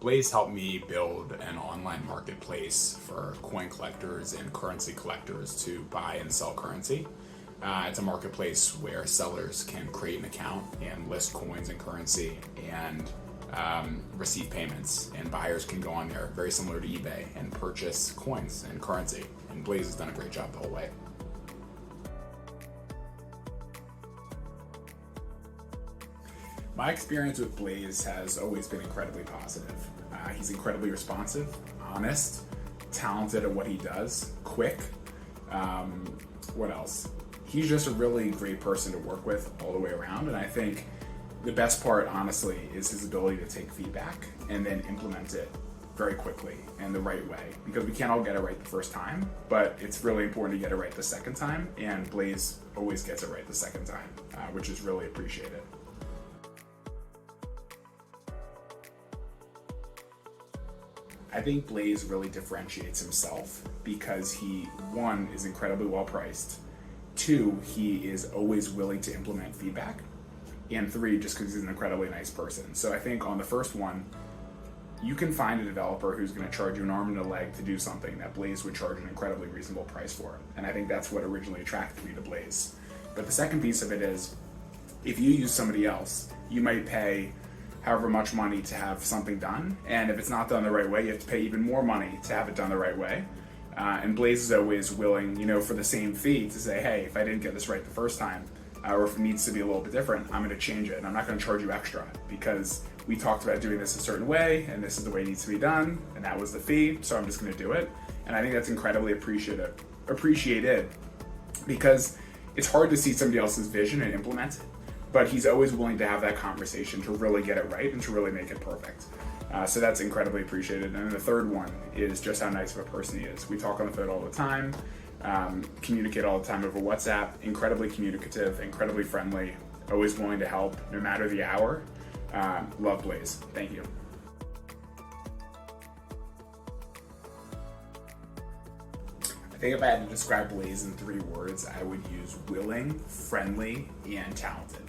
Blaise helped me build an online marketplace for coin collectors and currency collectors to buy and sell currency. It's a marketplace where sellers can create an account and list coins and currency and receive payments, and buyers can go on there, very similar to eBay, and purchase coins and currency. And Blaise has done a great job the whole way. My experience with Blaise has always been incredibly positive. He's incredibly responsive, honest, talented at what he does, quick. What else? He's just a really great person to work with all the way around, and I think the best part, honestly, is his ability to take feedback and then implement it very quickly and the right way, because we can't all get it right the first time, but it's really important to get it right the second time, and Blaise always gets it right the second time, which is really appreciated. I think Blaise really differentiates himself because he, one, is incredibly well priced, two, he is always willing to implement feedback, and three, just because he's an incredibly nice person. So I think on the first one, you can find a developer who's going to charge you an arm and a leg to do something that Blaise would charge an incredibly reasonable price for. And I think that's what originally attracted me to Blaise. But the second piece of it is, if you use somebody else, you might pay however much money to have something done, and if it's not done the right way, you have to pay even more money to have it done the right way. And Blaise is always willing, for the same fee to say, hey, if I didn't get this right the first time, or if it needs to be a little bit different, I'm going to change it, and I'm not going to charge you extra because we talked about doing this a certain way, and this is the way it needs to be done, and that was the fee, so I'm just going to do it. And I think that's incredibly appreciated, because it's hard to see somebody else's vision and implement it, but he's always willing to have that conversation to really get it right and to really make it perfect. So that's incredibly appreciated. And then the third one is just how nice of a person he is. We talk on the phone all the time, communicate all the time over WhatsApp, incredibly communicative, incredibly friendly, always willing to help no matter the hour. Love Blaise. Thank you. I think if I had to describe Blaise in 3 words, I would use willing, friendly, and talented.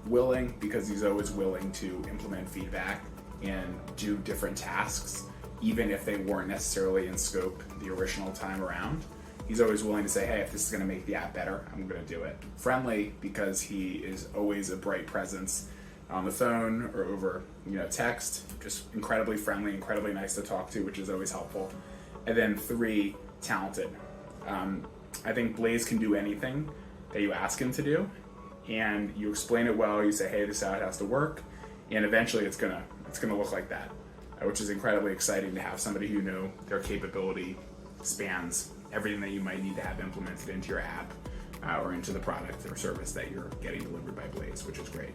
Willing, because he's always willing to implement feedback and do different tasks, even if they weren't necessarily in scope the original time around. He's always willing to say, hey, if this is going to make the app better, I'm going to do it. Friendly, because he is always a bright presence on the phone or over text, just incredibly friendly, incredibly nice to talk to, which is always helpful. And then 3, talented. I think Blaise can do anything that you ask him to do, and you explain it well, you say, hey, this is how it has to work, and eventually it's gonna look like that, which is incredibly exciting to have somebody who their capability spans everything that you might need to have implemented into your app or into the product or service that you're getting delivered by Blaise, which is great.